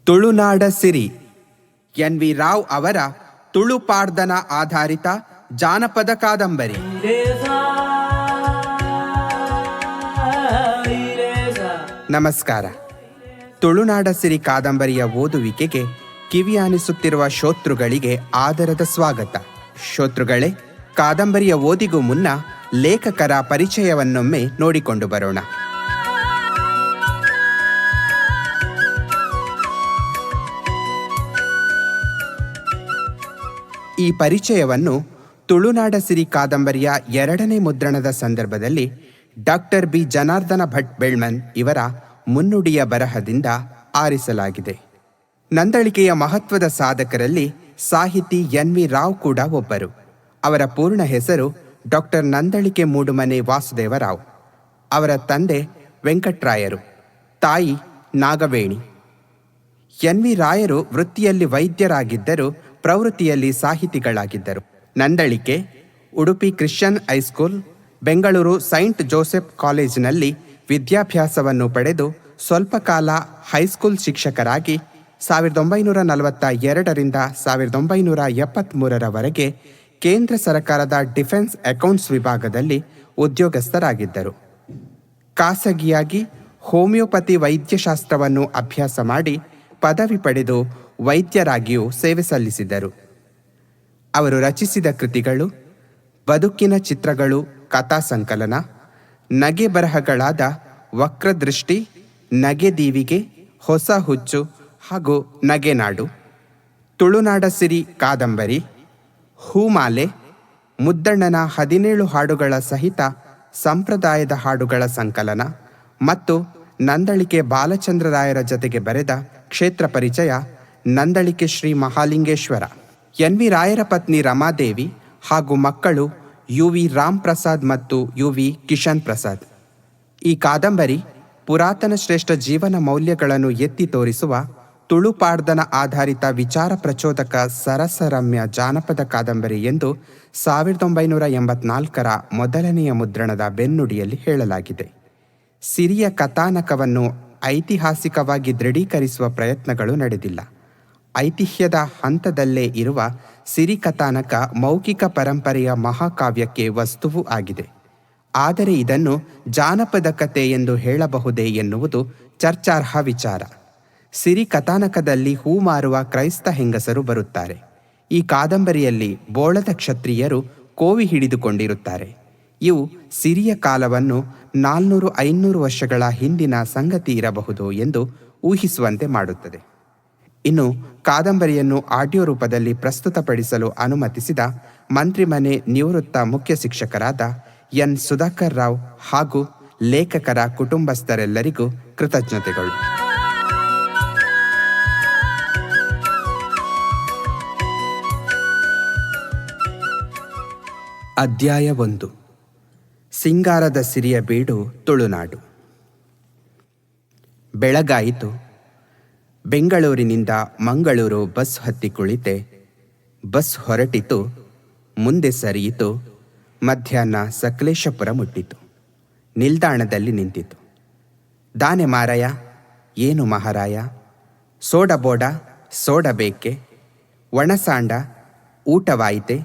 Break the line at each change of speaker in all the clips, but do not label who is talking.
ತುಳುನಾಡ ಸಿರಿ ಎನ್.ವಿ. ರಾವ್ ಅವರ ತುಳುಪಾಡ್ದನ ಆಧಾರಿತ ಜಾನಪದ ಕಾದಂಬರಿ. ನಮಸ್ಕಾರ. ತುಳುನಾಡ ಸಿರಿ ಕಾದಂಬರಿಯ ಓದುವಿಕೆಗೆ ಕಿವಿಯಾನಿಸುತ್ತಿರುವ ಶ್ರೋತೃಗಳಿಗೆ ಆದರದ ಸ್ವಾಗತ. ಶ್ರೋತೃಗಳೇ, ಕಾದಂಬರಿಯ ಓದಿಗೂ ಮುನ್ನ ಲೇಖಕರ ಪರಿಚಯವನ್ನೊಮ್ಮೆ ನೋಡಿಕೊಂಡು ಬರೋಣ. ಈ ಪರಿಚಯವನ್ನು ತುಳುನಾಡ ಸಿರಿ ಕಾದಂಬರಿಯ 2ನೇ ಮುದ್ರಣದ ಸಂದರ್ಭದಲ್ಲಿ ಡಾಕ್ಟರ್ ಬಿ ಜನಾರ್ದನ ಭಟ್ ಬೆಳ್ಮನ್ ಇವರ ಮುನ್ನುಡಿಯ ಬರಹದಿಂದ ಆರಿಸಲಾಗಿದೆ. ನಂದಳಿಕೆಯ ಮಹತ್ವದ ಸಾಧಕರಲ್ಲಿ ಸಾಹಿತಿ ಎನ್.ವಿ. ರಾವ್ ಕೂಡ ಒಬ್ಬರು. ಅವರ ಪೂರ್ಣ ಹೆಸರು ಡಾಕ್ಟರ್ ನಂದಳಿಕೆ ಮೂಡುಮನೆ ವಾಸುದೇವರಾವ್. ಅವರ ತಂದೆ ವೆಂಕಟ್ರಾಯರು, ತಾಯಿ ನಾಗವೇಣಿ. ಎನ್.ವಿ. ರಾಯರು ವೃತ್ತಿಯಲ್ಲಿ ವೈದ್ಯರಾಗಿದ್ದರು, ಪ್ರವೃತ್ತಿಯಲ್ಲಿ ಸಾಹಿತಿಗಳಾಗಿದ್ದರು. Nandalike Udupi Christian high school, Bengaluru Saint Joseph ಕಾಲೇಜಿನಲ್ಲಿ ವಿದ್ಯಾಭ್ಯಾಸವನ್ನು ಪಡೆದು ಸ್ವಲ್ಪ ಕಾಲ ಹೈಸ್ಕೂಲ್ ಶಿಕ್ಷಕರಾಗಿ 1942ರಿಂದ 1973ರವರೆಗೆ ಕೇಂದ್ರ ಸರ್ಕಾರದ ಡಿಫೆನ್ಸ್ ಅಕೌಂಟ್ಸ್ ವಿಭಾಗದಲ್ಲಿ ಉದ್ಯೋಗಸ್ಥರಾಗಿದ್ದರು. ಖಾಸಗಿಯಾಗಿ ಹೋಮಿಯೋಪತಿ ವೈದ್ಯಶಾಸ್ತ್ರವನ್ನು ಅಭ್ಯಾಸ ಮಾಡಿ ಪದವಿ ಪಡೆದು ವೈದ್ಯರಾಗಿಯೂ ಸೇವೆ ಸಲ್ಲಿಸಿದರು. ಅವರು ರಚಿಸಿದ ಕೃತಿಗಳು ಬದುಕಿನ ಚಿತ್ರಗಳು ಕಥಾ ಸಂಕಲನ, ನಗೆ ಬರಹಗಳಾದ ವಕ್ರದೃಷ್ಟಿ, ನಗೆ ದೀವಿಗೆ, ಹೊಸ ಹುಚ್ಚು ಹಾಗೂ ನಗೆನಾಡು, ತುಳುನಾಡ ಸಿರಿ ಕಾದಂಬರಿ, ಹೂಮಾಲೆ, ಮುದ್ದಣ್ಣನ 17 ಹಾಡುಗಳ ಸಹಿತ ಸಂಪ್ರದಾಯದ ಹಾಡುಗಳ ಸಂಕಲನ ಮತ್ತು ನಂದಳಿಕೆ ಬಾಲಚಂದ್ರರಾಯರ ಜತೆಗೆ ಬರೆದ ಕ್ಷೇತ್ರ ಪರಿಚಯ ನಂದಳಿಕೆ ಶ್ರೀ ಮಹಾಲಿಂಗೇಶ್ವರ. ಎನ್.ವಿ. ರಾಯರ ಪತ್ನಿ ರಮಾದೇವಿ ಹಾಗೂ ಮಕ್ಕಳು ಯು.ವಿ. ರಾಮ್ ಪ್ರಸಾದ್ ಮತ್ತು ಯು.ವಿ. ಕಿಶನ್ ಪ್ರಸಾದ್. ಈ ಕಾದಂಬರಿ ಪುರಾತನ ಶ್ರೇಷ್ಠ ಜೀವನ ಮೌಲ್ಯಗಳನ್ನು ಎತ್ತಿ ತೋರಿಸುವ ತುಳುಪಾಡ್ದನ ಆಧಾರಿತ ವಿಚಾರ ಪ್ರಚೋದಕ ಸರಸರಮ್ಯ ಜಾನಪದ ಕಾದಂಬರಿ ಎಂದು 1984ರ ಮೊದಲನೆಯ ಮುದ್ರಣದ ಬೆನ್ನುಡಿಯಲ್ಲಿ ಹೇಳಲಾಗಿದೆ. ಸಿರಿಯ ಕಥಾನಕವನ್ನು ಐತಿಹಾಸಿಕವಾಗಿ ದೃಢೀಕರಿಸುವ ಪ್ರಯತ್ನಗಳು ನಡೆದಿಲ್ಲ. ಐತಿಹ್ಯದ ಹಂತದಲ್ಲೇ ಇರುವ ಸಿರಿ ಕಥಾನಕ ಮೌಖಿಕ ಪರಂಪರೆಯ ಮಹಾಕಾವ್ಯಕ್ಕೆ ವಸ್ತುವೂ ಆಗಿದೆ. ಆದರೆ ಇದನ್ನು ಜಾನಪದ ಕಥೆ ಎಂದು ಹೇಳಬಹುದೇ ಎನ್ನುವುದು ಚರ್ಚಾರ್ಹ ವಿಚಾರ. ಸಿರಿ ಕಥಾನಕದಲ್ಲಿ ಹೂ ಮಾರುವ ಕ್ರೈಸ್ತ ಹೆಂಗಸರು ಬರುತ್ತಾರೆ. ಈ ಕಾದಂಬರಿಯಲ್ಲಿ ಬೋಳದ ಕ್ಷತ್ರಿಯರು ಕೋವಿ ಹಿಡಿದುಕೊಂಡಿರುತ್ತಾರೆ. ಇವು ಸಿರಿಯ ಕಾಲವನ್ನು 400-500 ವರ್ಷಗಳ ಹಿಂದಿನ ಸಂಗತಿ ಇರಬಹುದು ಎಂದು ಊಹಿಸುವಂತೆ ಮಾಡುತ್ತದೆ. ಇನ್ನು ಕಾದಂಬರಿಯನ್ನು ಆಡಿಯೋ ರೂಪದಲ್ಲಿ ಪ್ರಸ್ತುತಪಡಿಸಲು ಅನುಮತಿಸಿದ ಮಂತ್ರಿಮನೆ ನಿವೃತ್ತ ಮುಖ್ಯ ಶಿಕ್ಷಕರಾದ ಎನ್. ಸುಧಾಕರ್ ರಾವ್ ಹಾಗೂ ಲೇಖಕರ ಕುಟುಂಬಸ್ಥರೆಲ್ಲರಿಗೂ ಕೃತಜ್ಞತೆಗಳು. ಅಧ್ಯಾಯ 1. ಸಿಂಗಾರದ ಸಿರಿಯ ಬೀಡು ತುಳುನಾಡು. ಬೆಳಗಾಯಿತು. ಬೆಂಗಳೂರಿನಿಂದ ಮಂಗಳೂರು ಬಸ್ ಹತ್ತಿ ಕುಳಿತೆ. ಬಸ್ ಹೊರಟಿತು, ಮುಂದೆ ಸರಿಯಿತು. ಮಧ್ಯಾಹ್ನ ಸಕಲೇಶಪುರ ಮುಟ್ಟಿತು. ನಿಲ್ದಾಣದಲ್ಲಿ ನಿಂತಿತು. ದಾನೆ ಮಾರಾಯ, ಏನು ಮಹಾರಾಯ, ಸೋಡ ಬೋಡ, ಸೋಡ ಬೇಕೆ, ಒಣಸಾಂಡ, ಊಟವಾಯಿತೆ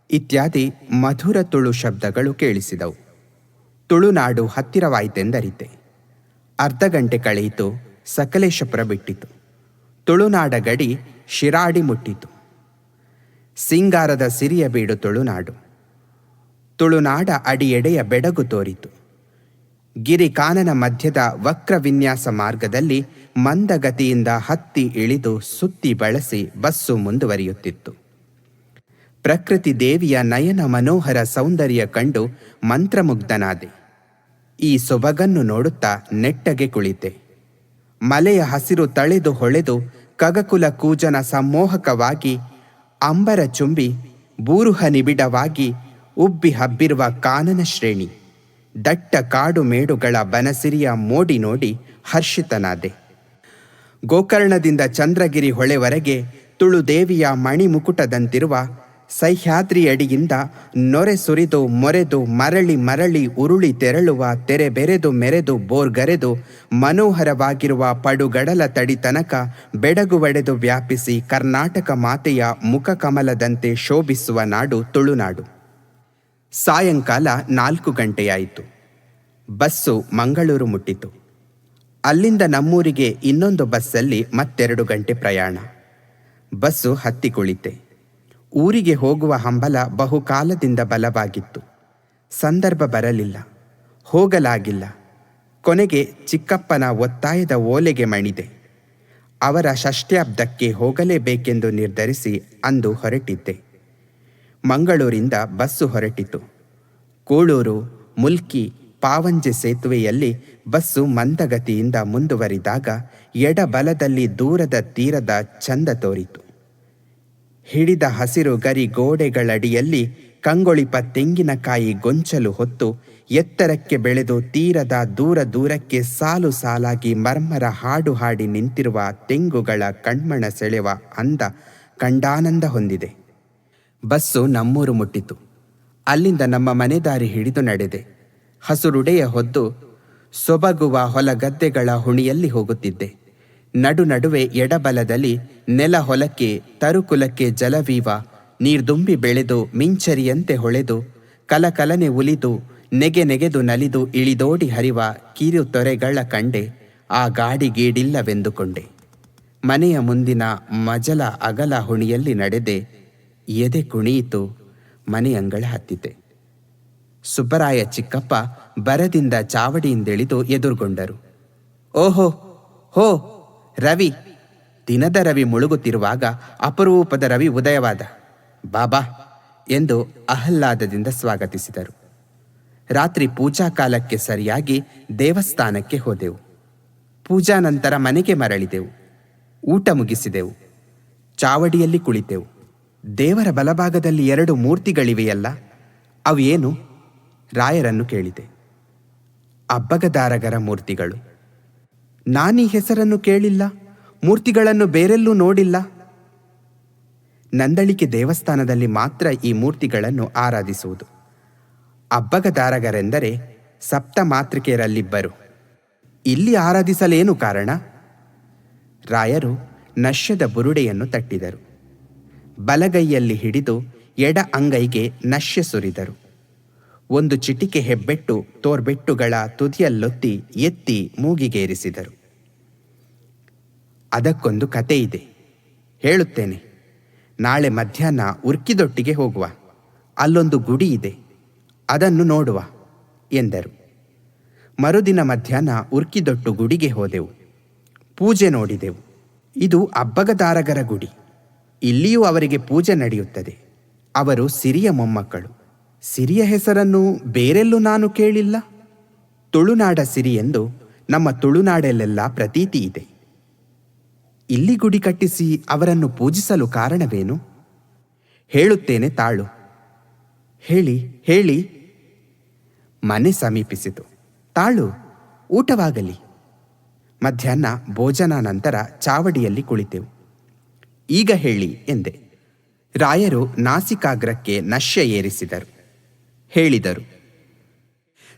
ಇತ್ಯಾದಿ ಮಧುರ ತುಳು ಶಬ್ದಗಳು ಕೇಳಿಸಿದವು. ತುಳುನಾಡು ಹತ್ತಿರವಾಯಿತೆಂದರಿತೆ. ಅರ್ಧ ಗಂಟೆ ಕಳೆಯಿತು. ಸಕಲೇಶಪುರ ಬಿಟ್ಟಿತು. ತುಳುನಾಡ ಗಡಿ ಶಿರಾಡಿ ಮುಟ್ಟಿತು. ಸಿಂಗಾರದ ಸಿರಿಯ ಬೀಡು ತುಳುನಾಡು. ತುಳುನಾಡ ಅಡಿಯೆಡೆಯ ಬೆಡಗು ತೋರಿತು. ಗಿರಿಕಾನನ ಮಧ್ಯದ ವಕ್ರ ವಿನ್ಯಾಸ ಮಾರ್ಗದಲ್ಲಿ ಮಂದಗತಿಯಿಂದ ಹತ್ತಿ ಇಳಿದು ಸುತ್ತಿ ಬಳಸಿ ಬಸ್ಸು ಮುಂದುವರಿಯುತ್ತಿತ್ತು. ಪ್ರಕೃತಿ ದೇವಿಯ ನಯನ ಮನೋಹರ ಸೌಂದರ್ಯ ಕಂಡು ಮಂತ್ರಮುಗ್ಧನಾದೆ. ಈ ಸೊಬಗನ್ನು ನೋಡುತ್ತಾ ನೆಟ್ಟಗೆ ಕುಳಿತೆ. ಮಲೆಯ ಹಸಿರು ತಳೆದು ಹೊಳೆದು ಕಗಕುಲ ಕೂಜನ ಸಮ್ಮೋಹಕವಾಗಿ ಅಂಬರ ಚುಂಬಿ ಬೂರುಹ ನಿಬಿಡವಾಗಿ ಉಬ್ಬಿ ಹಬ್ಬಿರುವ ಕಾನನ ಶ್ರೇಣಿ, ದಟ್ಟ ಕಾಡು ಮೇಡುಗಳ ಬನಸಿರಿಯ ಮೋಡಿ ನೋಡಿ ಹರ್ಷಿತನಾದೆ. ಗೋಕರ್ಣದಿಂದ ಚಂದ್ರಗಿರಿ ಹೊಳೆವರೆಗೆ ತುಳುದೇವಿಯ ಮಣಿಮುಕುಟದಂತಿರುವ ಸಹ್ಯಾದ್ರಿಯಡಿಯಿಂದ ನೊರೆ ಸುರಿದು ಮೊರೆದು ಮರಳಿ ಮರಳಿ ಉರುಳಿ ತೆರಳುವ ತೆರೆ ಬೆರೆದು ಮೆರೆದು ಬೋರ್ಗರೆದು ಮನೋಹರವಾಗಿರುವ ಪಡುಗಡಲ ತಡಿ ತನಕ ಬೆಡಗು ಒಡೆದು ವ್ಯಾಪಿಸಿ ಕರ್ನಾಟಕ ಮಾತೆಯ ಮುಖಕಮಲದಂತೆ ಶೋಭಿಸುವ ನಾಡು ತುಳುನಾಡು. ಸಾಯಂಕಾಲ 4 ಗಂಟೆಯಾಯಿತು. ಬಸ್ಸು ಮಂಗಳೂರು ಮುಟ್ಟಿತು. ಅಲ್ಲಿಂದ ನಮ್ಮೂರಿಗೆ ಇನ್ನೊಂದು ಬಸ್ಸಲ್ಲಿ 2 ಗಂಟೆ ಪ್ರಯಾಣ. ಬಸ್ಸು ಹತ್ತಿ ಕುಳಿತೆ. ಊರಿಗೆ ಹೋಗುವ ಹಂಬಲ ಬಹುಕಾಲದಿಂದ ಬಲವಾಗಿತ್ತು. ಸಂದರ್ಭ ಬರಲಿಲ್ಲ, ಹೋಗಲಾಗಿಲ್ಲ. ಕೊನೆಗೆ ಚಿಕ್ಕಪ್ಪನ ಒತ್ತಾಯದ ಓಲೆಗೆ ಮಣಿದೆ. ಅವರ ಷಷ್ಠ್ಯಾಬ್ದಕ್ಕೆ ಹೋಗಲೇಬೇಕೆಂದು ನಿರ್ಧರಿಸಿ ಅಂದು ಹೊರಟಿದ್ದೆ. ಮಂಗಳೂರಿಂದ ಬಸ್ಸು ಹೊರಟಿತು. ಕೂಳೂರು, ಮುಲ್ಕಿ, ಪಾವಂಜೆ ಸೇತುವೆಯಲ್ಲಿ ಬಸ್ಸು ಮಂದಗತಿಯಿಂದ ಮುಂದುವರಿದಾಗ ಎಡಬಲದಲ್ಲಿ ದೂರದ ತೀರದ ಚಂದ ತೋರಿತು. ಹಿಡಿದ ಹಸಿರು ಗರಿ ಗೋಡೆಗಳಡಿಯಲ್ಲಿ ಕಂಗೊಳಿಪ ತೆಂಗಿನಕಾಯಿ ಗೊಂಚಲು ಹೊತ್ತು ಎತ್ತರಕ್ಕೆ ಬೆಳೆದು ತೀರದ ದೂರ ದೂರಕ್ಕೆ ಸಾಲು ಸಾಲಾಗಿ ಮರ್ಮರ ಹಾಡು ಹಾಡಿ ನಿಂತಿರುವ ತೆಂಗುಗಳ ಕಣ್ಮಣ ಸೆಳೆವ ಅಂದ ಕಂಡಾನಂದ ಹೊಂದಿದೆ. ಬಸ್ಸು ನಮ್ಮೂರು ಮುಟ್ಟಿತು. ಅಲ್ಲಿಂದ ನಮ್ಮ ಮನೆ ದಾರಿ ಹಿಡಿದು ನಡೆದೆ. ಹಸುರುಡೆಯ ಹೊದ್ದು ಸೊಬಗುವ ಹೊಲಗದ್ದೆಗಳ ಹುಣಿಯಲ್ಲಿ ಹೋಗುತ್ತಿದ್ದೆ. ನಡುವೆ ಎಡಬಲದಲ್ಲಿ ನೆಲ ಹೊಲಕ್ಕೆ ತರುಕುಲಕ್ಕೆ ಜಲವೀವ ನೀರ್ದುಂಬಿ ಬೆಳೆದು ಮಿಂಚರಿಯಂತೆ ಹೊಳೆದು ಕಲಕಲನೆ ಉಲಿದು ನೆಗೆದು ನಲಿದು ಇಳಿದೋಡಿ ಹರಿವ ಕಿರು ತೊರೆಗಳ ಕಂಡೆ. ಆ ಗಾಡಿಗೀಡಿಲ್ಲವೆಂದುಕೊಂಡೆ. ಮನೆಯ ಮುಂದಿನ ಮಜಲ ಅಗಲ ಹುಣಿಯಲ್ಲಿ ನಡೆದೆ. ಎದೆ ಕುಣಿಯಿತು. ಮನೆಯಂಗಳ ಹತ್ತಿತೆ. ಸುಬ್ಬರಾಯ ಚಿಕ್ಕಪ್ಪ ಬರದಿಂದ ಚಾವಡಿಯಿಂದಿಳಿದು ಎದುರುಗೊಂಡರು. ಓಹೋ ಹೋ ರವಿ! ದಿನದ ರವಿ ಮುಳುಗುತ್ತಿರುವಾಗ ಅಪರೂಪದ ರವಿ ಉದಯವಾದ. ಬಾಬಾ ಎಂದು ಆಹ್ಲಾದದಿಂದ ಸ್ವಾಗತಿಸಿದರು. ರಾತ್ರಿ ಪೂಜಾ ಕಾಲಕ್ಕೆ ಸರಿಯಾಗಿ ದೇವಸ್ಥಾನಕ್ಕೆ ಹೋದೆವು. ಪೂಜಾ ನಂತರ ಮನೆಗೆ ಮರಳಿದೆವು. ಊಟ ಮುಗಿಸಿದೆವು. ಚಾವಡಿಯಲ್ಲಿ ಕುಳಿತೆವು. ದೇವರ ಬಲಭಾಗದಲ್ಲಿ 2 ಮೂರ್ತಿಗಳಿವೆಯಲ್ಲ, ಅವು ಏನು? ರಾಯರನ್ನು ಕೇಳಿದೆ. ಅಬ್ಬಗದಾರಗರ ಮೂರ್ತಿಗಳು. ನಾನೀ ಹೆಸರನ್ನು ಕೇಳಿಲ್ಲ, ಮೂರ್ತಿಗಳನ್ನು ಬೇರೆಲ್ಲೂ ನೋಡಿಲ್ಲ. ನಂದಳಿಕೆ ದೇವಸ್ಥಾನದಲ್ಲಿ ಮಾತ್ರ ಈ ಮೂರ್ತಿಗಳನ್ನು ಆರಾಧಿಸುವುದು. ಅಬ್ಬಗದಾರಗರೆಂದರೆ ಸಪ್ತ ಮಾತೃಕೆಯರಲ್ಲಿಬ್ಬರು. ಇಲ್ಲಿ ಆರಾಧಿಸಲೇನು ಕಾರಣ? ರಾಯರು ನಶ್ಯದ ಬುರುಡೆಯನ್ನು ತಟ್ಟಿದರು. ಬಲಗೈಯಲ್ಲಿ ಹಿಡಿದು ಎಡ ಅಂಗೈಗೆ ನಶ್ಯ ಸುರಿದರು. ಒಂದು ಚಿಟಿಕೆ ಹೆಬ್ಬೆಟ್ಟು ತೋರ್ಬೆಟ್ಟುಗಳ ತುದಿಯಲ್ಲೊತ್ತಿ ಎತ್ತಿ ಮೂಗಿಗೇರಿಸಿದರು. ಅದಕ್ಕೊಂದು ಕತೆ ಇದೆ, ಹೇಳುತ್ತೇನೆ. ನಾಳೆ ಮಧ್ಯಾಹ್ನ ಉರ್ಕಿದೊಟ್ಟಿಗೆ ಹೋಗುವ. ಅಲ್ಲೊಂದು ಗುಡಿ ಇದೆ, ಅದನ್ನು ನೋಡುವ ಎಂದರು. ಮರುದಿನ ಮಧ್ಯಾಹ್ನ ಉರ್ಕಿದೊಟ್ಟು ಗುಡಿಗೆ ಹೋದೆವು. ಪೂಜೆ ನೋಡಿದೆವು. ಇದು ಅಬ್ಬಗದಾರಗರ ಗುಡಿ. ಇಲ್ಲಿಯೂ ಅವರಿಗೆ ಪೂಜೆ ನಡೆಯುತ್ತದೆ. ಅವರು ಸಿರಿಯ ಮೊಮ್ಮಕ್ಕಳು. ಸಿರಿಯ ಹೆಸರನ್ನು ಬೇರೆಲ್ಲೂ ನಾನು ಕೇಳಿಲ್ಲ. ತುಳುನಾಡ ಸಿರಿ ಎಂದು ನಮ್ಮ ತುಳುನಾಡಲ್ಲೆಲ್ಲ ಪ್ರತೀತಿ ಇದೆ. ಇಲ್ಲಿ ಗುಡಿ ಕಟ್ಟಿಸಿ ಅವರನ್ನು ಪೂಜಿಸಲು ಕಾರಣವೇನು? ಹೇಳುತ್ತೇನೆ ತಾಳು. ಹೇಳಿ ಹೇಳಿ. ಮನೆ ಸಮೀಪಿಸಿತು. ತಾಳು, ಊಟವಾಗಲಿ. ಮಧ್ಯಾಹ್ನ ಭೋಜನ ನಂತರ ಚಾವಡಿಯಲ್ಲಿ ಕುಳಿತೆವು. ಈಗ ಹೇಳಿ ಎಂದೆ. ರಾಯರು ನಾಸಿಕಾಗ್ರಕ್ಕೆ ನಶ್ಯ ಏರಿಸಿದರು. ಹೇಳಿದರು.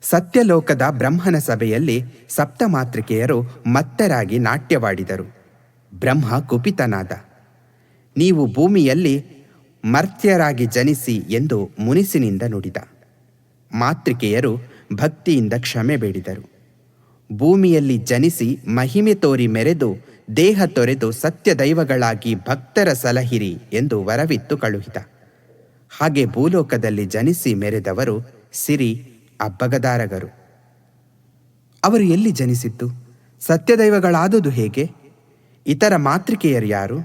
ಸತ್ಯಲೋಕದ ಬ್ರಹ್ಮನ ಸಭೆಯಲ್ಲಿ ಸಪ್ತಮಾತೃಕೆಯರು ಮತ್ತರಾಗಿ ನಾಟ್ಯವಾಡಿದರು. ಬ್ರಹ್ಮ ಕುಪಿತನಾದ. ನೀವು ಭೂಮಿಯಲ್ಲಿ ಮರ್ತ್ಯರಾಗಿ ಜನಿಸಿ ಎಂದು ಮುನಿಸಿನಿಂದ ನುಡಿದ. ಮಾತೃಕೆಯರು ಭಕ್ತಿಯಿಂದ ಕ್ಷಮೆ ಬೇಡಿದರು. ಭೂಮಿಯಲ್ಲಿ ಜನಿಸಿ ಮಹಿಮೆ ತೋರಿ ಮೆರೆದು ದೇಹ ತೊರೆದು ಸತ್ಯದೈವಗಳಾಗಿ ಭಕ್ತರ ಸಲಹಿರಿ ಎಂದು ವರವಿತ್ತು ಕಳುಹಿದ. ಹಾಗೆ ಭೂಲೋಕದಲ್ಲಿ ಜನಿಸಿ ಮೆರೆದವರು ಸಿರಿ ಅಬ್ಬಗದಾರಗರು. ಅವರು ಎಲ್ಲಿ ಜನಿಸಿದ್ದು? ಸತ್ಯದೈವಗಳಾದುದು ಹೇಗೆ? ಇತರ ಮಾತೃಕೆಯರು ಯಾರು?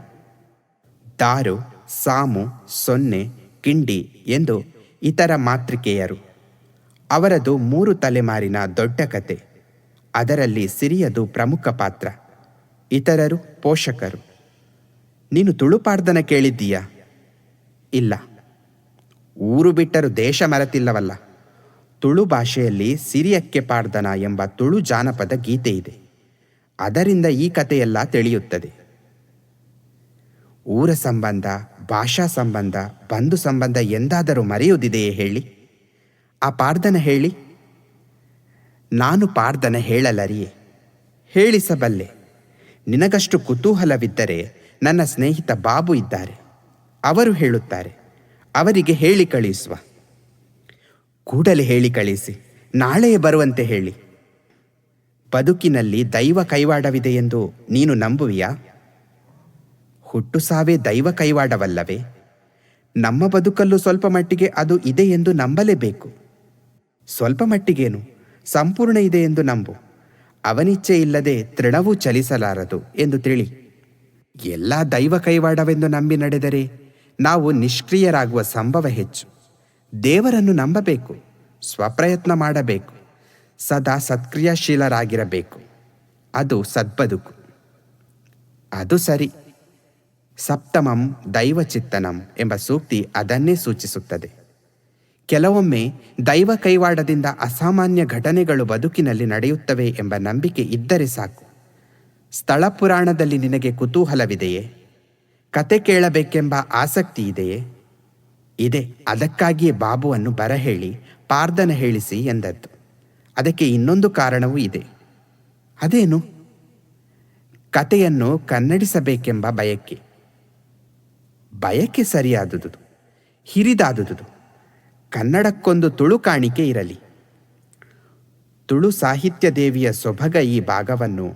ದಾರು, ಸಾಮು, ಸೊನ್ನೆ, ಕಿಂಡಿ ಎಂದು ಇತರ ಮಾತೃಕೆಯರು. ಅವರದು 3 ತಲೆಮಾರಿನ ದೊಡ್ಡ ಕತೆ. ಅದರಲ್ಲಿ ಸಿರಿಯದು ಪ್ರಮುಖ ಪಾತ್ರ. ಇತರರು ಪೋಷಕರು. ನೀನು ತುಳುಪಾಡ್ದನ ಕೇಳಿದ್ದೀಯಾ? ಇಲ್ಲ. ಊರು ಬಿಟ್ಟರು ದೇಶ ಮರೆತಿಲ್ಲವಲ್ಲ. ತುಳು ಭಾಷೆಯಲ್ಲಿ ಸಿರಿಯಕ್ಕೆ ಪಾಡ್ದನ ಎಂಬ ತುಳು ಜಾನಪದ ಗೀತೆ ಇದೆ. ಅದರಿಂದ ಈ ಕಥೆಯೆಲ್ಲ ತಿಳಿಯುತ್ತದೆ. ಊರ ಸಂಬಂಧ, ಭಾಷಾ ಸಂಬಂಧ, ಬಂಧು ಸಂಬಂಧ ಎಂದಾದರೂ ಮರೆಯುವುದಿದೆಯೇ ಹೇಳಿ? ಆ ಪಾರ್ದನ ಹೇಳಿ. ನಾನು ಪಾರ್ದನ ಹೇಳಲರಿಯೆ, ಹೇಳಿಸಬಲ್ಲೆ. ನಿನಗಷ್ಟು ಕುತೂಹಲವಿದ್ದರೆ ನನ್ನ ಸ್ನೇಹಿತ ಬಾಬು ಇದ್ದಾರೆ, ಅವರು ಹೇಳುತ್ತಾರೆ. ಅವರಿಗೆ ಹೇಳಿ ಕಳಿಸುವ. ಕೂಡಲೇ ಹೇಳಿ ಕಳಿಸಿ, ನಾಳೆಯೇ ಬರುವಂತೆ ಹೇಳಿ. ಬದುಕಿನಲ್ಲಿ ದೈವ ಕೈವಾಡವಿದೆ ಎಂದು ನೀನು ನಂಬುವಿಯಾ? ಹುಟ್ಟು ಸಾವೇ ದೈವ ಕೈವಾಡವಲ್ಲವೇ? ನಮ್ಮ ಬದುಕಲ್ಲೂ ಸ್ವಲ್ಪ ಮಟ್ಟಿಗೆ ಅದು ಇದೆ ಎಂದು ನಂಬಲೇಬೇಕು. ಸ್ವಲ್ಪ ಮಟ್ಟಿಗೇನು, ಸಂಪೂರ್ಣ ಇದೆ ಎಂದು ನಂಬು. ಅವನಿಚ್ಛೆ ಇಲ್ಲದೆ ತೃಣವೂ ಚಲಿಸಲಾರದು ಎಂದು ತಿಳಿ. ಎಲ್ಲ ದೈವ ಕೈವಾಡವೆಂದು ನಂಬಿ ನಡೆದರೆ ನಾವು ನಿಷ್ಕ್ರಿಯರಾಗುವ ಸಂಭವ ಹೆಚ್ಚು. ದೇವರನ್ನು ನಂಬಬೇಕು, ಸ್ವಪ್ರಯತ್ನ ಮಾಡಬೇಕು, ಸದಾ ಸತ್ಕ್ರಿಯಾಶೀಲರಾಗಿರಬೇಕು. ಅದು ಸದ್ಬದುಕು. ಅದು ಸರಿ. ಸಪ್ತಮಂ ದೈವಚಿತ್ತನಂ ಎಂಬ ಸೂಕ್ತಿ ಅದನ್ನೇ ಸೂಚಿಸುತ್ತದೆ. ಕೆಲವೊಮ್ಮೆ ದೈವ ಕೈವಾಡದಿಂದ ಅಸಾಮಾನ್ಯ ಘಟನೆಗಳು ಬದುಕಿನಲ್ಲಿ ನಡೆಯುತ್ತವೆ ಎಂಬ ನಂಬಿಕೆ ಇದ್ದರೆ ಸಾಕು. ಸ್ಥಳ ಪುರಾಣದಲ್ಲಿ ನಿನಗೆ ಕುತೂಹಲವಿದೆಯೇ? ಕತೆ ಕೇಳಬೇಕೆಂಬ ಆಸಕ್ತಿ ಇದೆಯೇ? ಇದೆ. ಅದಕ್ಕಾಗಿಯೇ ಬಾಬುವನ್ನು ಬರಹೇಳಿ ಪಾರ್ದನ ಹೇಳಿಸಿ ಎಂದದ್ದು. ಅದಕ್ಕೆ ಇನ್ನೊಂದು ಕಾರಣವೂ ಇದೆ. ಅದೇನು? ಕತೆಯನ್ನು ಕನ್ನಡಿಸಬೇಕೆಂಬ ಬಯಕೆ. ಬಯಕೆ ಸರಿಯಾದುದು, ಹಿರಿದಾದುದು. ಕನ್ನಡಕ್ಕೊಂದು ತುಳು ಕಾಣಿಕೆ ಇರಲಿ. ತುಳು ಸಾಹಿತ್ಯ ದೇವಿಯ ಸೊಬಗ ಈ ಭಾಗವನ್ನು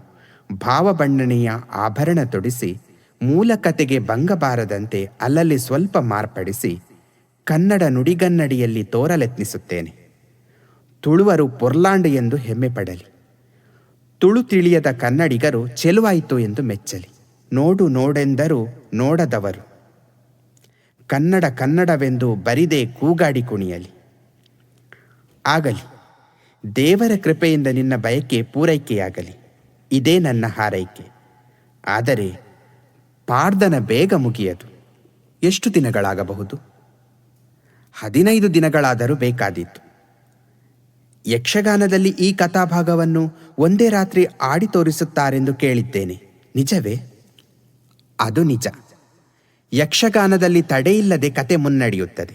ಭಾವಬಣ್ಣನೆಯ ಆಭರಣ ತೊಡಿಸಿ ಮೂಲ ಕತೆಗೆ ಭಂಗ ಬಾರದಂತೆ ಅಲ್ಲಲ್ಲಿ ಸ್ವಲ್ಪ ಮಾರ್ಪಡಿಸಿ ಕನ್ನಡ ನುಡಿಗನ್ನಡಿಯಲ್ಲಿ ತೋರಲೆತ್ನಿಸುತ್ತೇನೆ. ತುಳುವರು ಪೊರ್ಲಾಂಡ್ ಎಂದು ಹೆಮ್ಮೆ ಪಡಲಿ. ತುಳು ತಿಳಿಯದ ಕನ್ನಡಿಗರು ಚೆಲುವಾಯಿತು ಎಂದು ಮೆಚ್ಚಲಿ. ನೋಡು ನೋಡೆಂದರೂ ನೋಡದವರು ಕನ್ನಡ ಕನ್ನಡವೆಂದು ಬರಿದೇ ಕೂಗಾಡಿ ಕುಣಿಯಲಿ. ಆಗಲಿ, ದೇವರ ಕೃಪೆಯಿಂದ ನಿನ್ನ ಬಯಕೆ ಪೂರೈಕೆಯಾಗಲಿ. ಇದೇ ನನ್ನ ಹಾರೈಕೆ. ಆದರೆ ಪಾರ್ದನ ಬೇಗ ಮುಗಿಯದು. ಎಷ್ಟು ದಿನಗಳಾಗಬಹುದು? 15 ದಿನಗಳಾದರೂ ಬೇಕಾದೀತು. ಯಕ್ಷಗಾನದಲ್ಲಿ ಈ ಕಥಾಭಾಗವನ್ನು ಒಂದೇ ರಾತ್ರಿ ಆಡಿ ತೋರಿಸುತ್ತಾರೆಂದು ಕೇಳಿದ್ದೇನೆ. ನಿಜವೇ? ಅದು ನಿಜ. ಯಕ್ಷಗಾನದಲ್ಲಿ ತಡೆಯಿಲ್ಲದೆ ಕತೆ ಮುನ್ನಡೆಯುತ್ತದೆ.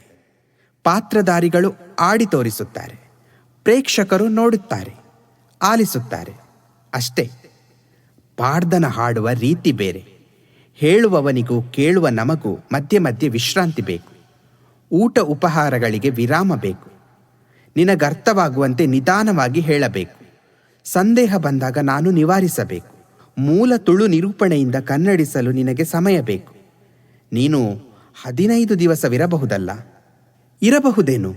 ಪಾತ್ರಧಾರಿಗಳು ಆಡಿ ತೋರಿಸುತ್ತಾರೆ, ಪ್ರೇಕ್ಷಕರು ನೋಡುತ್ತಾರೆ, ಆಲಿಸುತ್ತಾರೆ. ಅಷ್ಟೇ. ಪಾರ್ದನ ಹಾಡುವ ರೀತಿ ಬೇರೆ. ಹೇಳುವವನಿಗೂ ಕೇಳುವ ನಮಗೂ ಮಧ್ಯೆ ಮಧ್ಯೆ ವಿಶ್ರಾಂತಿ ಬೇಕು. ಊಟ ಉಪಹಾರಗಳಿಗೆ ವಿರಾಮ ಬೇಕು. ನಿನಗರ್ಥವಾಗುವಂತೆ ನಿಧಾನವಾಗಿ ಹೇಳಬೇಕು. ಸಂದೇಹ ಬಂದಾಗ ನಾನು ನಿವಾರಿಸಬೇಕು. ಮೂಲ ತುಳು ನಿರೂಪಣೆಯಿಂದ ಕನ್ನಡಿಸಲು ನಿನಗೆ ಸಮಯ ಬೇಕು. ನೀನು 15 ದಿವಸವಿರಬಹುದಲ್ಲ? ಇರಬಹುದೇನು?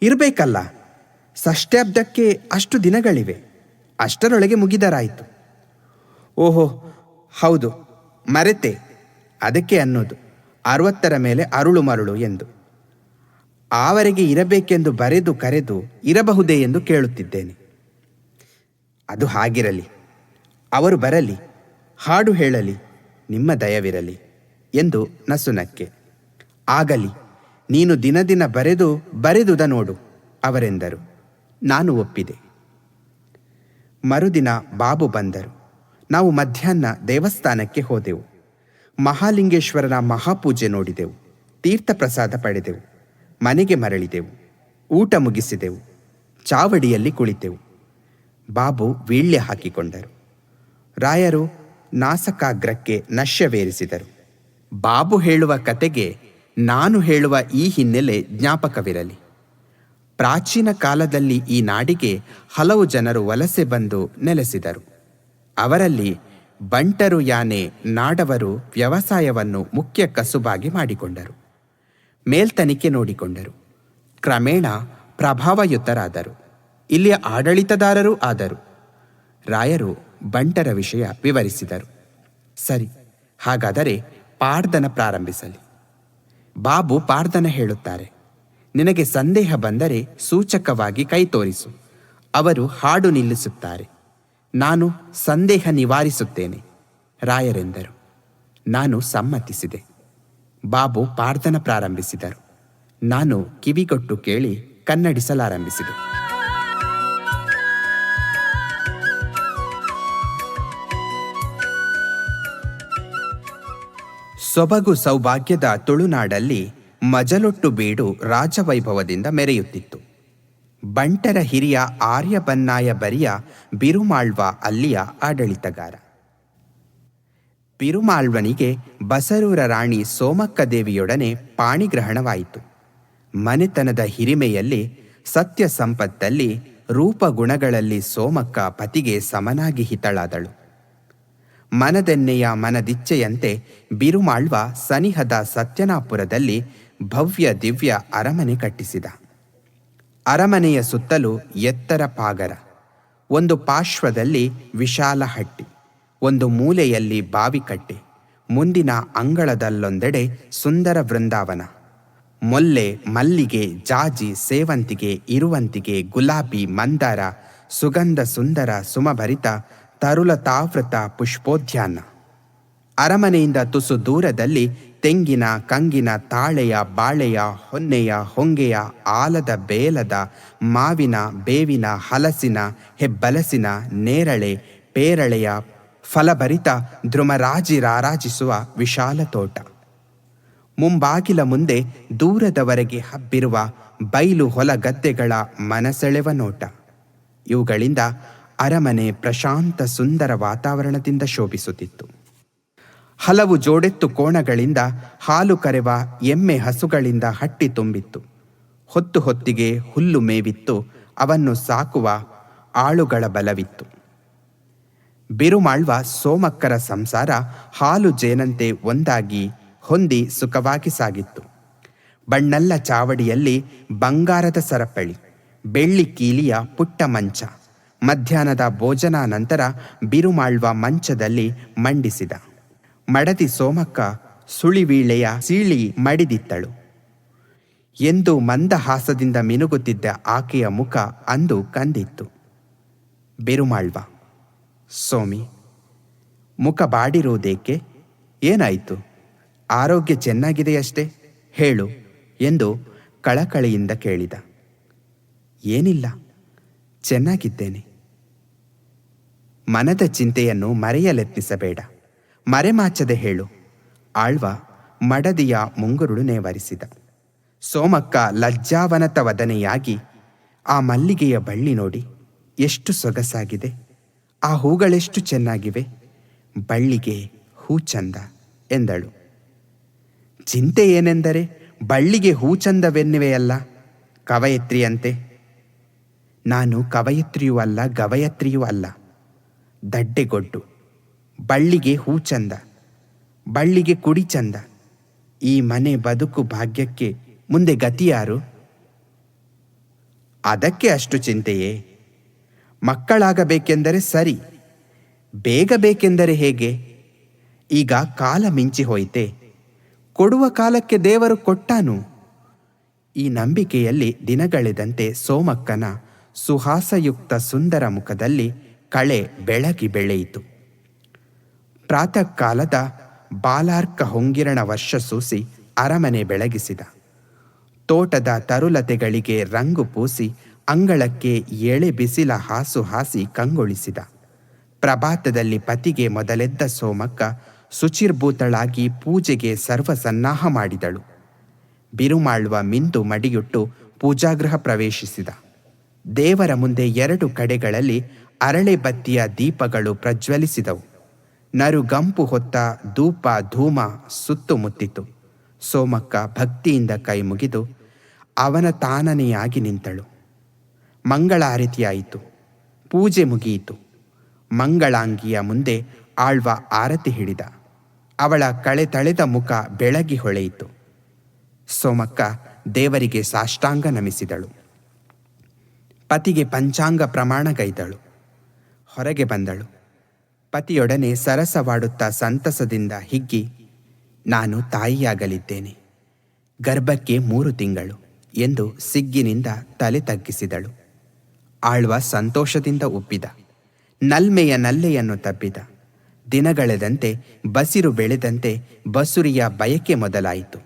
ಇರಬೇಕಲ್ಲ. ಷಷ್ಠಾಬ್ದಕ್ಕೆ ಅಷ್ಟು ದಿನಗಳಿವೆ. ಅಷ್ಟರೊಳಗೆ ಮುಗಿದರಾಯಿತು. ಓಹೋ, ಹೌದು, ಮರೆತೆ. ಅದಕ್ಕೆ ಅನ್ನೋದು 60ರ ಮೇಲೆ ಅರುಳು ಮರುಳು ಎಂದು. ಆವರೆಗೆ ಇರಬೇಕೆಂದು ಬರೆದು ಕರೆದು ಇರಬಹುದೇ ಎಂದು ಕೇಳುತ್ತಿದ್ದೇನೆ. ಅದು ಹಾಗಿರಲಿ. ಅವರು ಬರಲಿ, ಹಾಡು ಹೇಳಲಿ, ನಿಮ್ಮ ದಯವಿರಲಿ ಎಂದು ನಸುನಕ್ಕೆ. ಆಗಲಿ, ನೀನು ದಿನ ದಿನ ಬರೆದುದ ನೋಡು ಅವರೆಂದರು. ನಾನು ಒಪ್ಪಿದೆ. ಮರುದಿನ ಬಾಬು ಬಂದರು. ನಾವು ಮಧ್ಯಾಹ್ನ ದೇವಸ್ಥಾನಕ್ಕೆ ಹೋದೆವು. ಮಹಾಲಿಂಗೇಶ್ವರನ ಮಹಾಪೂಜೆ ನೋಡಿದೆವು. ತೀರ್ಥ ಪ್ರಸಾದ ಪಡೆದೆವು. ಮನೆಗೆ ಮರಳಿದೆವು. ಊಟ ಮುಗಿಸಿದೆವು. ಚಾವಡಿಯಲ್ಲಿ ಕುಳಿತೆವು. ಬಾಬು ವೀಳ್ಯ ಹಾಕಿಕೊಂಡರು. ರಾಯರು ನಾಸಕಾಗ್ರಕ್ಕೆ ನಶ್ಯವೇರಿಸಿದರು. ಬಾಬು ಹೇಳುವ ಕತೆಗೆ ನಾನು ಹೇಳುವ ಈ ಹಿನ್ನೆಲೆ ಜ್ಞಾಪಕವಿರಲಿ. ಪ್ರಾಚೀನ ಕಾಲದಲ್ಲಿ ಈ ನಾಡಿಗೆ ಹಲವು ಜನರು ವಲಸೆ ಬಂದು ನೆಲೆಸಿದರು. ಅವರಲ್ಲಿ ಬಂಟರು ಯಾನೆ ನಾಡವರು ವ್ಯವಸಾಯವನ್ನು ಮುಖ್ಯ ಕಸುಬಾಗಿ ಮಾಡಿಕೊಂಡರು. ಮೇಲ್ತನಿಕೆ ನೋಡಿಕೊಂಡರು. ಕ್ರಮೇಣ ಪ್ರಭಾವಯುತರಾದರು. ಇಲ್ಲಿಯ ಆಡಳಿತದಾರರೂ ಆದರು. ರಾಯರು ಬಂಟರ ವಿಷಯ ವಿವರಿಸಿದರು. ಸರಿ, ಹಾಗಾದರೆ ಪಾರ್ದನ ಪ್ರಾರಂಭಿಸಲಿ. ಬಾಬು ಪಾರ್ದನ ಹೇಳುತ್ತಾರೆ. ನಿನಗೆ ಸಂದೇಹ ಬಂದರೆ ಸೂಚಕವಾಗಿ ಕೈ ತೋರಿಸು. ಅವರು ಹಾಡು ನಿಲ್ಲಿಸುತ್ತಾರೆ. ನಾನು ಸಂದೇಹ ನಿವಾರಿಸುತ್ತೇನೆ ರಾಯರೆಂದರು. ನಾನು ಸಮ್ಮತಿಸಿದೆ. ಬಾಬು ಪಾರ್ದನ ಪ್ರಾರಂಭಿಸಿದರು. ನಾನು ಕಿವಿಗೊಟ್ಟು ಕೇಳಿ ಕನ್ನಡಿಸಲಾರಂಭಿಸಿದೆ. ಸೊಬಗು ಸೌಭಾಗ್ಯದ ತುಳುನಾಡಲ್ಲಿ ಮಜಲೊಟ್ಟು ಬೀಡು ರಾಜವೈಭವದಿಂದ ಮೆರೆಯುತ್ತಿತ್ತು. ಬಂಟರ ಹಿರಿಯ ಆರ್ಯಬನ್ನಾಯ ಬರಿಯ ಬಿರುಮಾಳ್ವ ಅಲ್ಲಿಯ ಆಡಳಿತಗಾರ. ಬಿರುಮಾಳ್ವನಿಗೆ ಬಸರೂರ ರಾಣಿ ಸೋಮಕ್ಕ ದೇವಿಯೊಡನೆ ಪಾಣಿಗ್ರಹಣವಾಯಿತು. ಮನೆತನದ ಹಿರಿಮೆಯಲ್ಲಿ, ಸತ್ಯ ಸಂಪತ್ತಲ್ಲಿ, ರೂಪಗುಣಗಳಲ್ಲಿ ಸೋಮಕ್ಕ ಪತಿಗೆ ಸಮನಾಗಿ ಹಿತಳಾದಳು. ಮನದೆನ್ನೆಯ ಮನದಿಚ್ಛೆಯಂತೆ ಬಿರುಮಾಳ್ವ ಸನಿಹದ ಸತ್ಯನಾಪುರದಲ್ಲಿ ಭವ್ಯ ದಿವ್ಯ ಅರಮನೆ ಕಟ್ಟಿಸಿದ. ಅರಮನೆಯ ಸುತ್ತಲೂ ಎತ್ತರ ಪಾಗರ, ಒಂದು ಪಾರ್ಶ್ವದಲ್ಲಿ ವಿಶಾಲ ಹಟ್ಟಿ, ಒಂದು ಮೂಲೆಯಲ್ಲಿ ಬಾವಿಕಟ್ಟೆ, ಮುಂದಿನ ಅಂಗಳದಲ್ಲೊಂದೆಡೆ ಸುಂದರ ವೃಂದಾವನ. ಮೊಲ್ಲೆ, ಮಲ್ಲಿಗೆ, ಜಾಜಿ, ಸೇವಂತಿಗೆ, ಇರುವಂತಿಗೆ, ಗುಲಾಬಿ, ಮಂದಾರ, ಸುಗಂಧ ಸುಂದರ ಸುಮಭರಿತ ತರುಲತಾವೃತ ಪುಷ್ಪೋದ್ಯಾನ. ಅರಮನೆಯಿಂದ ತುಸು ದೂರದಲ್ಲಿ ತೆಂಗಿನ, ಕಂಗಿನ, ತಾಳೆಯ, ಬಾಳೆಯ, ಹೊನ್ನೆಯ, ಹೊಂಗೆಯ, ಆಲದ, ಬೇಲದ, ಮಾವಿನ, ಬೇವಿನ, ಹಲಸಿನ, ಹೆಬ್ಬಲಸಿನ, ನೇರಳೆ, ಪೇರಳೆಯ ಫಲಭರಿತ ಧ್ರುಮರಾಜಿ ರಾರಾಜಿಸುವ ವಿಶಾಲ ತೋಟ. ಮುಂಬಾಗಿಲ ಮುಂದೆ ದೂರದವರೆಗೆ ಹಬ್ಬಿರುವ ಬೈಲು ಹೊಲ ಗದ್ದೆಗಳ ಮನಸೆಳೆವ ನೋಟ. ಇವುಗಳಿಂದ ಅರಮನೆ ಪ್ರಶಾಂತ ಸುಂದರ ವಾತಾವರಣದಿಂದ ಶೋಭಿಸುತ್ತಿತ್ತು. ಹಲವು ಜೋಡೆತ್ತು ಕೋಣಗಳಿಂದ ಹಾಲು ಕರೆವ ಎಮ್ಮೆ ಹಸುಗಳಿಂದ ಹಟ್ಟಿ ತುಂಬಿತ್ತು. ಹೊತ್ತು ಹೊತ್ತಿಗೆ ಹುಲ್ಲು ಮೇವಿತ್ತು. ಅವನ್ನು ಸಾಕುವ ಆಳುಗಳ ಬಲವಿತ್ತು. ಬಿರುಮಾಳ್ವ ಸೋಮಕ್ಕರ ಸಂಸಾರ ಹಾಲು ಜೇನಂತೆ ಒಂದಾಗಿ ಹೊಂದಿ ಸುಖವಾಗಿ ಸಾಗಿತ್ತು. ಬಣ್ಣಲ್ಲ ಚಾವಡಿಯಲ್ಲಿ ಬಂಗಾರದ ಸರಪಳಿ, ಬೆಳ್ಳಿ ಕೀಲಿಯ ಪುಟ್ಟ ಮಂಚ. ಮಧ್ಯಾಹ್ನದ ಭೋಜನ ನಂತರ ಬಿರುಮಾಳ್ವ ಮಂಚದಲ್ಲಿ ಮಂಡಿಸಿದ. ಮಡದಿ ಸೋಮಕ್ಕ ಸುಳಿವೀಳೆಯ ಸೀಳಿ ಮಡಿದಿತ್ತಳು. ಎಂದು ಮಂದಹಾಸದಿಂದ ಮಿನುಗುತ್ತಿದ್ದ ಆಕೆಯ ಮುಖ ಅಂದು ಕಂದಿತ್ತು. ಬಿರುಮಾಳ್ವ: ಸೋಮಿ, ಮುಖ ಬಾಡಿರುವುದೇಕೆ? ಏನಾಯಿತು? ಆರೋಗ್ಯ ಚೆನ್ನಾಗಿದೆಯಷ್ಟೇ, ಹೇಳು ಎಂದು ಕಳಕಳಿಯಿಂದ ಕೇಳಿದ. ಏನಿಲ್ಲ, ಚೆನ್ನಾಗಿದ್ದೇನೆ. ಮನದ ಚಿಂತೆಯನ್ನು ಮರೆಯಲೆತ್ನಿಸಬೇಡ, ಮರೆಮಾಚದೆ ಹೇಳು. ಆಳ್ವ ಮಡದಿಯ ಮುಂಗುರುಳು ನೇವರಿಸಿದ. ಸೋಮಕ್ಕ ಲಜ್ಜಾವನತ ವದನೆಯಾಗಿ, ಆ ಮಲ್ಲಿಗೆಯ ಬಳ್ಳಿ ನೋಡಿ, ಎಷ್ಟು ಸೊಗಸಾಗಿದೆ. ಆ ಹೂಗಳೆಷ್ಟು ಚೆನ್ನಾಗಿವೆ. ಬಳ್ಳಿಗೆ ಹೂ ಚಂದ ಎಂದಳು. ಚಿಂತೆ ಏನೆಂದರೆ ಬಳ್ಳಿಗೆ ಹೂ ಚಂದವೆನ್ನುವೆಯಲ್ಲ, ಕವಯತ್ರಿಯಂತೆ. ನಾನು ಕವಯತ್ರಿಯೂ ಅಲ್ಲ, ಗವಯತ್ರಿಯೂ ಅಲ್ಲ, ದಡ್ಡೆಗೊಡ್ಡು. ಬಳ್ಳಿಗೆ ಹೂ ಚಂದ, ಬಳ್ಳಿಗೆ ಕುಡಿ ಚಂದ. ಈ ಮನೆ ಬದುಕು ಭಾಗ್ಯಕ್ಕೆ ಮುಂದೆ ಗತಿಯಾರು? ಅದಕ್ಕೆ ಅಷ್ಟು ಚಿಂತೆಯೇ? ಮಕ್ಕಳಾಗಬೇಕೆಂದರೆ ಸರಿ, ಬೇಗ ಬೇಕೆಂದರೆ ಹೇಗೆ? ಈಗ ಕಾಲ ಮಿಂಚಿ ಹೋಯಿತೆ, ಕೊಡುವ ಕಾಲಕ್ಕೆ ದೇವರು ಕೊಟ್ಟಾನು. ಈ ನಂಬಿಕೆಯಲ್ಲಿ ದಿನಗಳೆದಂತೆ ಸೋಮಕ್ಕನ ಸುಹಾಸಯುಕ್ತ ಸುಂದರ ಮುಖದಲ್ಲಿ ಕಳೆ ಬೆಳಗಿ ಬೆಳೆಯಿತು. ಪ್ರಾತಃ ಕಾಲದ ಬಾಲಾರ್ಕ ಹೊಂಗಿರಣ ವರ್ಷ ಸೂಸಿ ಅರಮನೆ ಬೆಳಗಿಸಿದ. ತೋಟದ ತರುಲತೆಗಳಿಗೆ ರಂಗು ಪೂಸಿ ಅಂಗಳಕ್ಕೆ ಎಳೆ ಬಿಸಿಲ ಹಾಸು ಹಾಸಿ ಕಂಗೊಳಿಸಿದ. ಪ್ರಭಾತದಲ್ಲಿ ಪತಿಗೆ ಮೊದಲೆದ್ದ ಸೋಮಕ್ಕ ಶುಚಿರ್ಭೂತಳಾಗಿ ಪೂಜೆಗೆ ಸರ್ವ ಸನ್ನಾಹ ಮಾಡಿದಳು. ಬಿರುಮಾಳ್ವ ಮಿಂದು ಮಡಿಯುಟ್ಟು ಪೂಜಾಗೃಹ ಪ್ರವೇಶಿಸಿದ. ದೇವರ ಮುಂದೆ 2 ಕಡೆಗಳಲ್ಲಿ ಅರಳೆ ಬತ್ತಿಯ ದೀಪಗಳು ಪ್ರಜ್ವಲಿಸಿದವು. ನರುಗಂಪು ಹೊತ್ತ ಧೂಪ ಧೂಮ ಸುತ್ತುಮುತ್ತಿತು. ಸೋಮಕ್ಕ ಭಕ್ತಿಯಿಂದ ಕೈ ಮುಗಿದು ಅವನ ತಾನನೆಯಾಗಿ ನಿಂತಳು. ಮಂಗಳಾರತಿಯಾಯಿತು. ಪೂಜೆ ಮುಗಿಯಿತು. ಮಂಗಳಾಂಗಿಯ ಮುಂದೆ ಆಳ್ವ ಆರತಿ ಹಿಡಿದ. ಅವಳ ಕಳೆತಳೆದ ಮುಖ ಬೆಳಗಿ ಹೊಳೆಯಿತು. ಸೋಮಕ್ಕ ದೇವರಿಗೆ ಸಾಷ್ಟಾಂಗ ನಮಿಸಿದಳು. ಪತಿಗೆ ಪಂಚಾಂಗ ಪ್ರಮಾಣಗೈದಳು. ಹೊರಗೆ ಬಂದಳು. ಪತಿಯೊಡನೆ ಸರಸವಾಡುತ್ತಾ ಸಂತಸದಿಂದ ಹಿಗ್ಗಿ, ನಾನು ತಾಯಿಯಾಗಲಿದ್ದೇನೆ, ಗರ್ಭಕ್ಕೆ 3 ತಿಂಗಳು ಎಂದು ಸಿಗ್ಗಿನಿಂದ ತಲೆ ತಗ್ಗಿಸಿದಳು. ಆಳ್ವ ಸಂತೋಷದಿಂದ ಉಬ್ಬಿದ. ನಲ್ಮೆಯ ನಲ್ಲೆಯನ್ನು ತಬ್ಬಿದ. ದಿನಗಳೆದಂತೆ ಬಸಿರು ಬೆಳೆದಂತೆ ಬಸುರಿಯ ಬಯಕೆ ಮೊದಲಾಯಿತು.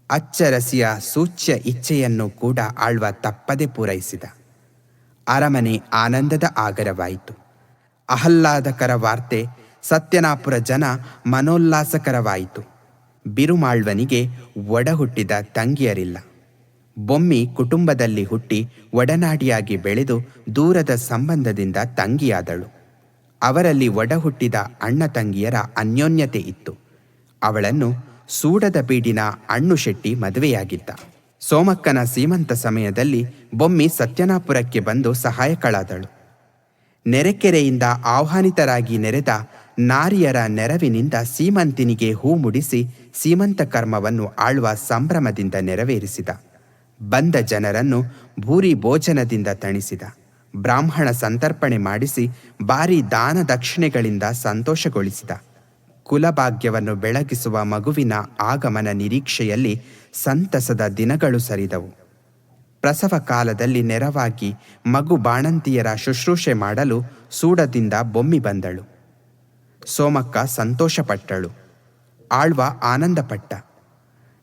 ಅಚ್ಚರಸಿಯ ಸೂಚ್ಯ ಇಚ್ಛೆಯನ್ನು ಕೂಡ ಆಳ್ವ ತಪ್ಪದೆ ಪೂರೈಸಿದ. ಅರಮನೆ ಆನಂದದ ಆಗರವಾಯಿತು. ಆಹ್ಲಾದಕರ ವಾರ್ತೆ ಸತ್ಯನಾಪುರ ಜನ ಮನೋಲ್ಲಾಸಕರವಾಯಿತು. ಬಿರುಮಾಳ್ವನಿಗೆ ಒಡ ಹುಟ್ಟಿದ ತಂಗಿಯರಿಲ್ಲ. ಬೊಮ್ಮಿ ಕುಟುಂಬದಲ್ಲಿ ಹುಟ್ಟಿ ಒಡನಾಡಿಯಾಗಿ ಬೆಳೆದು ದೂರದ ಸಂಬಂಧದಿಂದ ತಂಗಿಯಾದಳು. ಅವರಲ್ಲಿ ಒಡ ಹುಟ್ಟಿದ ಅಣ್ಣ ತಂಗಿಯರ ಅನ್ಯೋನ್ಯತೆ ಇತ್ತು. ಅವಳನ್ನು ಸೂಡದ ಬೀಡಿನ ಅಣ್ಣು ಶೆಟ್ಟಿ ಮದುವೆಯಾಗಿದ್ದ. ಸೋಮಕ್ಕನ ಸೀಮಂತ ಸಮಯದಲ್ಲಿ ಬೊಮ್ಮಿ ಸತ್ಯನಾಪುರಕ್ಕೆ ಬಂದು ಸಹಾಯಕಳಾದಳು. ನೆರೆಕೆರೆಯಿಂದ ಆಹ್ವಾನಿತರಾಗಿ ನೆರೆದ ನಾರಿಯರ ನೆರವಿನಿಂದ ಸೀಮಂತಿನಿಗೆ ಹೂ ಮುಡಿಸಿ ಸೀಮಂತ ಕರ್ಮವನ್ನು ಆಳ್ವ ಸಂಭ್ರಮದಿಂದ ನೆರವೇರಿಸಿದ. ಬಂದ ಜನರನ್ನು ಭೂರಿ ಭೋಜನದಿಂದ ತಣಿಸಿದ. ಬ್ರಾಹ್ಮಣ ಸಂತರ್ಪಣೆ ಮಾಡಿಸಿ ಭಾರಿ ದಾನ ದಕ್ಷಿಣೆಗಳಿಂದ ಸಂತೋಷಗೊಳಿಸಿದ. ಕುಲಭಾಗ್ಯವನ್ನು ಬೆಳಗಿಸುವ ಮಗುವಿನ ಆಗಮನ ನಿರೀಕ್ಷೆಯಲ್ಲಿ ಸಂತಸದ ದಿನಗಳು ಸರಿದವು. ಪ್ರಸವ ಕಾಲದಲ್ಲಿ ನೆರವಾಗಿ ಮಗು ಬಾಣಂತಿಯರ ಶುಶ್ರೂಷೆ ಮಾಡಲು ಸೂಡದಿಂದ ಬೊಮ್ಮಿ ಬಂದಳು. ಸೋಮಕ್ಕ ಸಂತೋಷಪಟ್ಟಳು. ಆಳ್ವ ಆನಂದಪಟ್ಟ.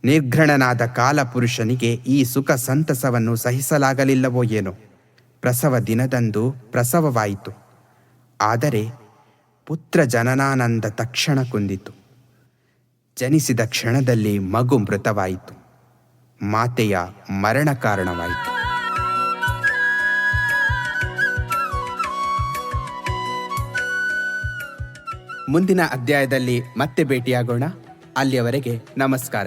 ನಿರ್ಘೃಣನಾದ ಕಾಲಪುರುಷನಿಗೆ ಈ ಸುಖ ಸಂತಸವನ್ನು ಸಹಿಸಲಾಗಲಿಲ್ಲವೋ ಏನೋ. ಪ್ರಸವ ದಿನದಂದು ಪ್ರಸವವಾಯಿತು. ಆದರೆ ಪುತ್ರ ಜನನಾನಂದ ತಕ್ಷಣ ಕುಂದಿತು. ಜನಿಸಿದ ಕ್ಷಣದಲ್ಲಿ ಮಗು ಮೃತವಾಯಿತು. ಮಾತೆಯ ಮರಣ ಕಾರಣವಾಯಿತು. ಮುಂದಿನ ಅಧ್ಯಾಯದಲ್ಲಿ ಮತ್ತೆ ಭೇಟಿಯಾಗೋಣ. ಅಲ್ಲಿಯವರೆಗೆ ನಮಸ್ಕಾರ.